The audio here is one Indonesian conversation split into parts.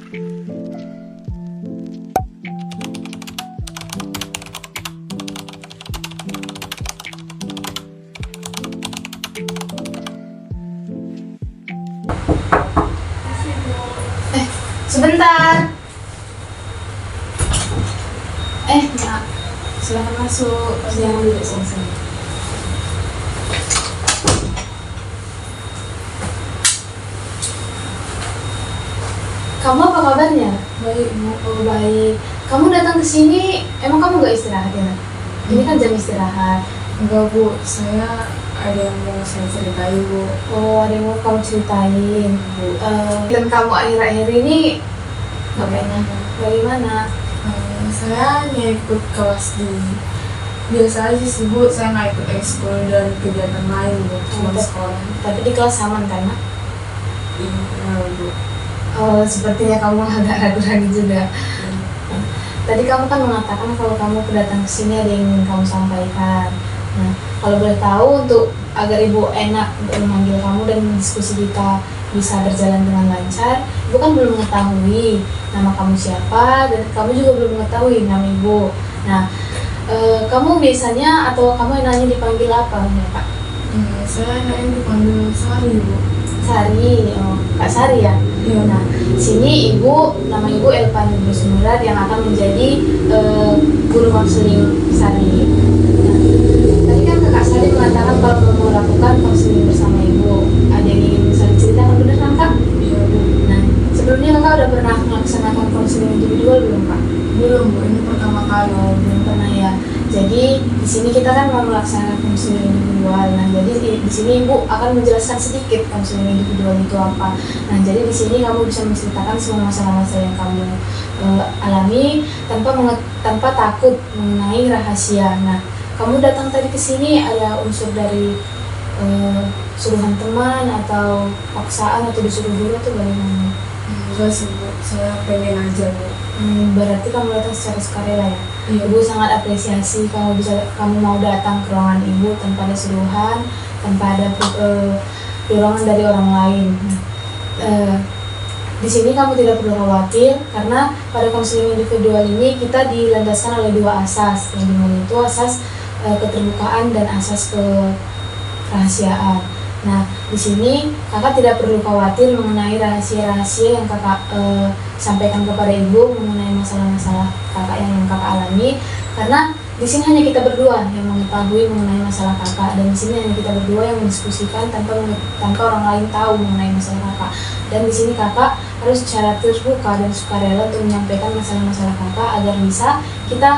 Sebentar. Nak, silahkan masuk. Jangan duduk sini. Kamu apa kabarnya? Baik, Bu. Oh, baik. Kamu datang ke sini, emang kamu gak istirahat ya? Nak? Ini kan jam istirahat. Enggak, Bu. Saya ada yang mau saya ceritain, Bu. Oh, ada yang mau kamu ceritain, Bu. Dan kamu akhir-akhir ini bagaimana? Saya hanya ikut kelas di biasa aja sih, Bu. Saya nggak ikut ekskul dan kegiatan lain, Bu. Cuma sekolah. Tapi di kelas aman kan, Nak? Iya, Bu. Oh, sepertinya kamu agak ragu-ragu juga. Tadi kamu kan mengatakan kalau kamu datang ke sini ada yang ingin kamu sampaikan. Nah, kalau boleh tahu untuk agar Ibu enak untuk memanggil kamu dan diskusi kita bisa berjalan dengan lancar, Ibu kan belum mengetahui nama kamu siapa dan kamu juga belum mengetahui nama Ibu. Nah, kamu biasanya atau kamu enaknya dipanggil apa ya, Pak? Saya enaknya dipanggil Sari, Bu. Sari, oh, Kak Sari ya? Iya. Nah, sini nama Ibu Elpan Busmurat yang akan menjadi guru konseling Sari. Nah, tadi kan Kak Sari mengatakan kalau mau melakukan konseling bersama Ibu, ada yang ingin Sari ceritakan, benar kan Kak? Iya, Bu. Nah, sebelumnya Kakak udah pernah melaksanakan konseling individual belum Kak? Belum, Bu. Ini pertama kali. Oh, belum pernah ya. Jadi di sini kita kan mau melaksanakan konseling individual. Nah, jadi di sini Ibu akan menjelaskan sedikit konseling individual itu apa. Nah, jadi di sini kamu bisa menceritakan semua masalah-masalah yang kamu alami tanpa takut mengenai rahasia. Nah, kamu datang tadi ke sini ada unsur dari suruhan teman atau paksaan atau disuruh guru atau bagaimana? Enggak sih, Bu. Saya pengen aja, Bu. Berarti kamu datang secara sukarela ya? Iya. Ibu sangat apresiasi kamu mau datang ke ruangan Ibu tanpa ada suruhan, tanpa ada dorongan dari orang lain. Di sini kamu tidak perlu khawatir karena pada konseling individual ini kita dilandaskan oleh dua asas, yang dimana itu asas keterbukaan dan asas kerahasiaan. Nah, di sini kakak tidak perlu khawatir mengenai rahasia-rahasia yang kakak sampaikan kepada Ibu mengenai masalah-masalah kakak yang kakak alami, karena di sini hanya kita berdua yang mengetahui mengenai masalah kakak, dan di sini hanya kita berdua yang mendiskusikan tanpa orang lain tahu mengenai masalah kakak. Dan di sini kakak harus secara terbuka dan sukarela untuk menyampaikan masalah-masalah kakak agar bisa kita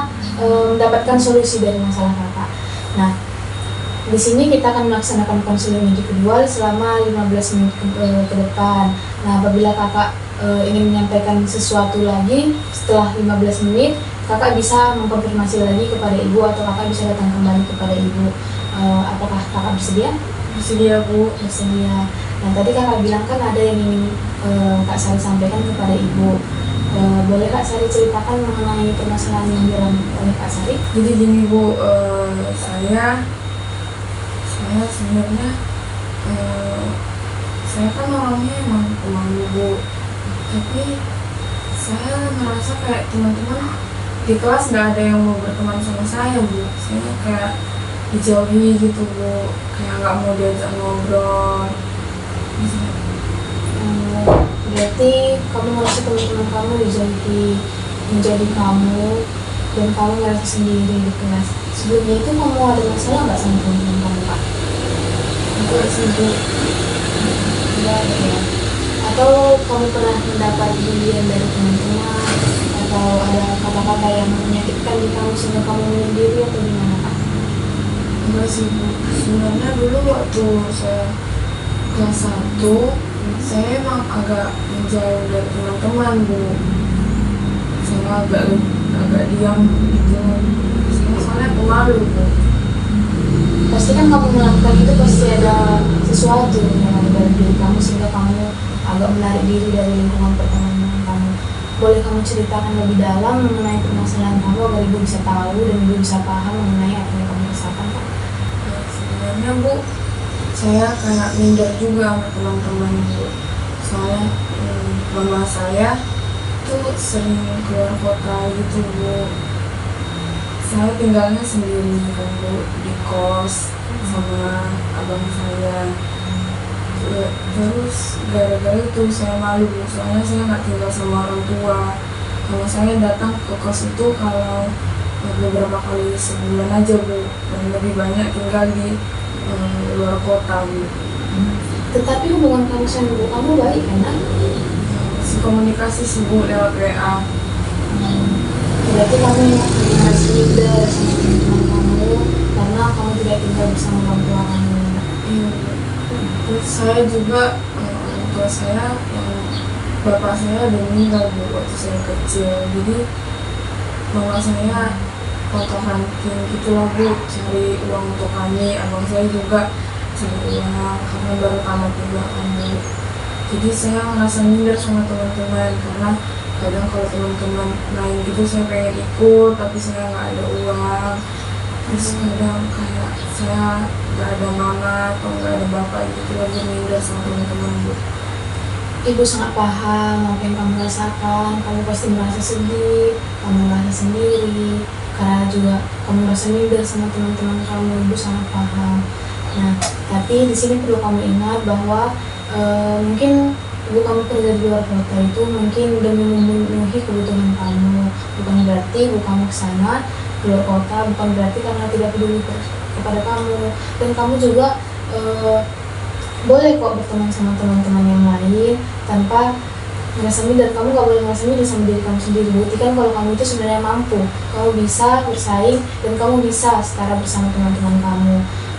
mendapatkan solusi dari masalah kakak. Nah, di sini kita akan melaksanakan konseling individual selama 15 menit ke depan. Nah, apabila kakak ingin menyampaikan sesuatu lagi setelah 15 menit, kakak bisa mengkonfirmasi lagi kepada Ibu atau kakak bisa datang kembali kepada Ibu. Apakah kakak bersedia? Bersedia, Bu. Bersedia. Nah, tadi kakak bilang kan ada yang ingin Kak Sari sampaikan kepada Ibu. Boleh Kak Sari ceritakan mengenai permasalahan yang dialami oleh Kak Sari? Jadi gini, Bu. Saya sebenarnya saya kan orangnya emang pemalu, Bu, tapi saya merasa kayak teman-teman di kelas nggak ada yang mau berteman sama saya, Bu. Saya kayak dijauhi gitu, Bu, kayak nggak mau diajak ngobrol. Berarti kamu merasa teman-teman kamu dijauhi menjadi kamu dan kamu merasa sendiri di kelas. Sebelumnya itu kamu ada masalah nggak sama teman-teman kamu Kak? Enggak sih, Bu. Tidak ada ya? Atau kamu pernah mendapat bulian dari teman-teman atau ada kata-kata yang menyakitkan di kamu sehingga kamu menyendiri atau gimana Kak? Enggak sih, Bu. Sebenarnya dulu waktu saya kelas 1, saya emang agak menjauh dari teman-teman, Bu. Saya agak diam gitu. Saya soalnya pemalu, Bu. Pasti kan kamu melakukan itu pasti ada sesuatu yang ada dalam diri kamu sehingga kamu agak menarik diri dari lingkungan pertemanan kamu. Boleh kamu ceritakan lebih dalam mengenai permasalahan kamu agar Ibu bisa tahu dan Ibu bisa paham mengenai apa yang kamu rasakan Kak? Sebenarnya, Bu, saya kayak minder juga sama teman-teman, Bu. Soalnya mama saya tuh sering keluar kota gitu Bu. Saya tinggalnya sendiri kan Bu, di kos sama abang saya. Terus gara-gara itu saya malu Bu, soalnya saya nggak tinggal sama orang tua. Kalau saya datang ke kos itu kalau beberapa kali sebulan aja Bu, dan lebih banyak tinggal di luar kota Bu. Tetapi hubungan kamu sama ibu kamu baik kan? Nak? Si komunikasi sih Bu lewat WA. Berarti kamu masih minder sama teman kamu karena kamu tidak tinggal bersama orang tua kamu. Iya Bu. Terus saya juga orang tua saya yang bapak saya udah meninggal Bu waktu saya kecil, jadi mama saya potong-ranting gitulah Bu, cari uang untuk kami. Abang saya juga cari uang karena baru tamat juga kan Bu. Jadi saya merasa minder sama teman-teman karena kadang kalau teman-teman main gitu saya pengen ikut tapi saya nggak ada uang. Terus kadang kayak saya nggak ada mama atau nggak ada bapak gitu, lagi minder sama teman-teman Bu. Ibu sangat paham apa yang kamu rasakan. Kamu pasti merasa sedih, kamu merasa sendiri, karena juga kamu merasa minder sama teman-teman kamu. Ibu sangat paham. Nah, tapi di sini perlu kamu ingat bahwa mungkin ibu kamu kerja di luar kota itu mungkin demi memenuhi kebutuhan kamu. Bukan berarti ibu kamu kesana di luar kota, bukan berarti karena tidak peduli kepada kamu. Dan kamu juga boleh kok berteman sama teman-teman yang lain tanpa merasa minder. Kamu gak boleh merasa minder sama diri kamu sendiri. Buktikan kalau kamu itu sebenarnya mampu, kamu bisa bersaing dan kamu bisa setara bersama teman-teman kamu.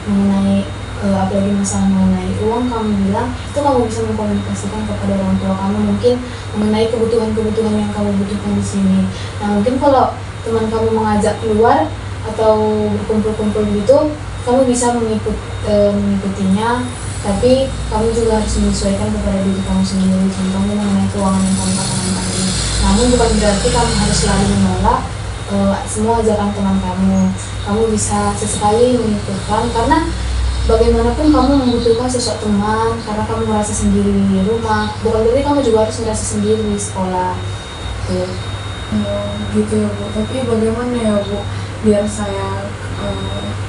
Mengenai apalagi masalah mengenai uang, kamu bilang itu kamu bisa mengkomunikasikan kepada orang tua kamu mungkin mengenai kebutuhan-kebutuhan yang kamu butuhkan di sini. Nah, mungkin kalau teman kamu mengajak keluar atau berkumpul-kumpul gitu, kamu bisa mengikutinya, tapi kamu juga harus menyesuaikan kepada diri kamu sendiri. Contohnya mengenai keuangan yang kamu katakan tadi. Namun bukan berarti kamu harus selalu menolak semua ajakan teman kamu. Kamu bisa sesekali mengikutkan karena bagaimanapun kamu membutuhkan sosok teman karena kamu merasa sendiri di rumah. Bukan berarti kamu juga harus merasa sendiri di sekolah. Tuh. Gitu ya Bu. Tapi bagaimana ya Bu biar saya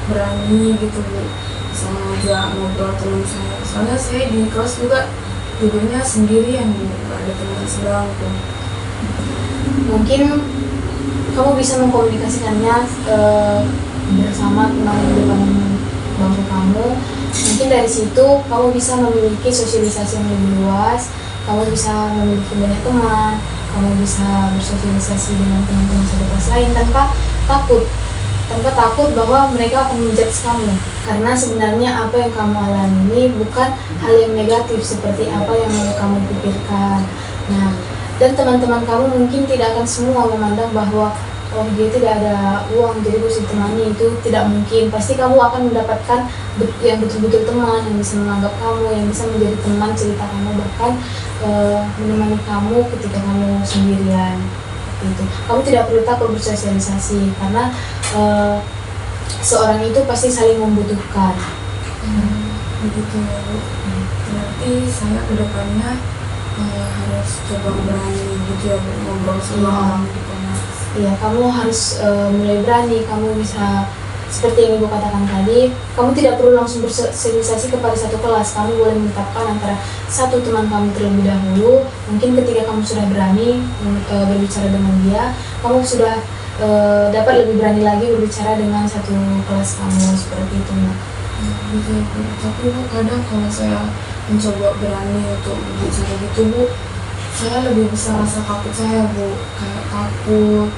berani gitu Bu, sama aja ngobrol teman saya. Soalnya saya di kelas juga duduknya sendirian Bu, nggak ada teman sebangku. Mungkin kamu bisa mengkomunikasikannya bersama teman di depan bangku kamu. Mungkin dari situ kamu bisa memiliki sosialisasi yang lebih luas, kamu bisa memiliki banyak teman, kamu bisa bersosialisasi dengan teman-teman satu kelas lain tanpa takut bahwa mereka akan menjudge kamu. Karena sebenarnya apa yang kamu alami ini bukan hal yang negatif seperti apa yang kamu pikirkan. Nah, dan teman-teman kamu mungkin tidak akan semua memandang bahwa oh dia tidak ada uang jadi harus ditemani, itu tidak mungkin. Pasti kamu akan mendapatkan yang betul-betul teman yang bisa menganggap kamu, yang bisa menjadi teman cerita kamu, bahkan menemani kamu ketika kamu sendirian. Gitu. Kamu tidak perlu takut bersosialisasi karena seorang itu pasti saling membutuhkan. Begitu ya Bu. Berarti saya kedepannya harus coba berani gitu ya Bu, ngobrol sama orang di kelas. Iya, kamu harus mulai berani. Kamu bisa seperti yang Ibu katakan tadi, kamu tidak perlu langsung bersosialisasi kepada satu kelas. Kamu boleh menetapkan antara satu teman kamu terlebih dahulu. Mungkin ketika kamu sudah berani berbicara dengan dia, kamu sudah dapat lebih berani lagi berbicara dengan satu kelas kamu, seperti itu. Gitu ya Bu. Tapi Bu, kadang kalau saya mencoba berani untuk berbicara gitu Bu, saya lebih bisa rasa takut saya Bu, kayak takut.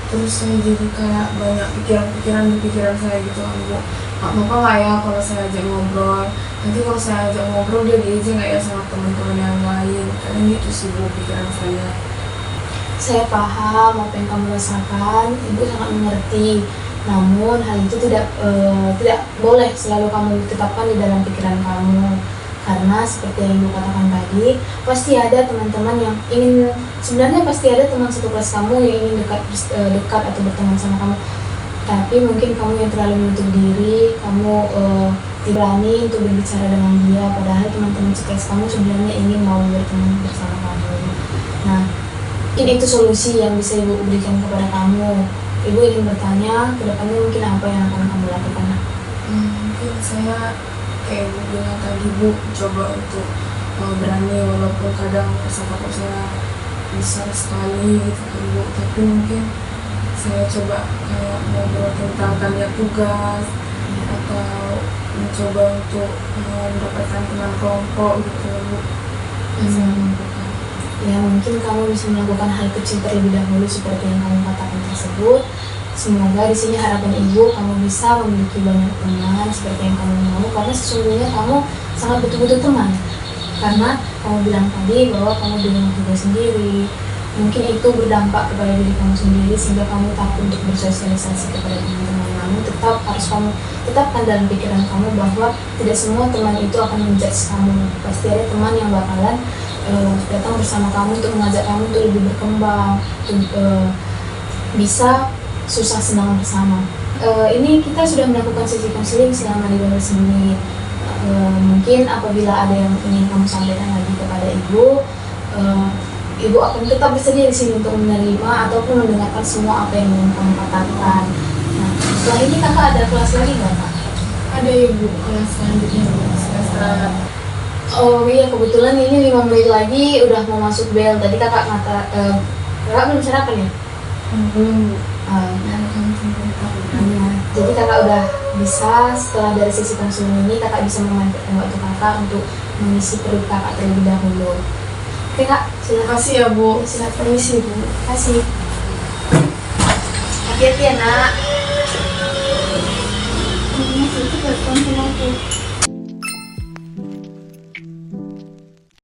Terus saya jadi kayak banyak pikiran-pikiran di pikiran saya gitu kan Bu. Gak apa-apa lah ya kalau saya ajak ngobrol. Nanti kalau saya ajak ngobrol dia diizin gak ya sama teman-teman yang lain. Karena itu sih Bu pikiran saya. Saya paham apa yang kamu rasakan, Ibu sangat mengerti. Namun hal itu tidak boleh selalu kamu tetapkan di dalam pikiran kamu. Karena seperti yang Ibu katakan tadi, pasti ada teman-teman yang ingin, sebenarnya pasti ada teman satu kelas kamu yang ingin dekat atau berteman sama kamu. Tapi mungkin kamu yang terlalu menutup diri, kamu tidak berani untuk berbicara dengan dia, padahal teman-teman sekelas kamu sebenarnya ingin mau berteman bersama kamu. Nah, Mungkin itu solusi yang bisa ibu berikan kepada kamu. Ibu ingin bertanya ke depannya mungkin apa yang akan kamu lakukan? Mungkin saya kayak ibu bilang tadi, Bu, coba untuk berani walaupun kadang kesalahan saya besar sekali gitu kan, Bu, tapi mungkin saya coba kayak ngobrol tentang tanya tugas atau mencoba untuk mendapatkan teman kelompok gitu, Bu. Saya lakukan. Ya mungkin kamu bisa melakukan hal kecil terlebih dahulu seperti yang kamu katakan tersebut. Semoga di sini harapan ibu kamu bisa memiliki banyak teman seperti yang kamu mau, karena sesungguhnya kamu sangat betul-betul teman. Karena kamu bilang tadi bahwa kamu di rumah juga sendiri, mungkin itu berdampak kepada diri kamu sendiri sehingga kamu takut untuk bersosialisasi kepada teman-teman. Namun tetap harus kamu tetapkan dalam pikiran kamu bahwa tidak semua teman itu akan menjudge kamu. Pasti ada teman yang bakalan datang bersama kamu untuk mengajak kamu untuk lebih berkembang, untuk bisa susah senang bersama. Ini kita sudah melakukan sesi konseling selama 15 menit. Mungkin apabila ada yang ingin kamu sampaikan lagi kepada ibu, ibu akan tetap bersedia di sini untuk menerima ataupun mendengarkan semua apa yang ingin kamu katakan. Nah, setelah ini kakak ada kelas lagi nggak, Kak? Ada ya, Bu, kelas selanjutnya, Bu, semester. Oh iya, kebetulan ini 5 menit lagi udah mau masuk bel. Tadi kakak kakak belum sarapan ya? Belum, Bu. Jadi kakak udah bisa, setelah dari sesi konseling ini kakak bisa memanfaatkan waktu kakak untuk mengisi perut kakak terlebih dahulu. Oke kak, Terima silakan. kasih ya, Bu. Silakan. Permisi, Bu. Terima kasih. Hati-hati ya nak. Itu buat konten aku.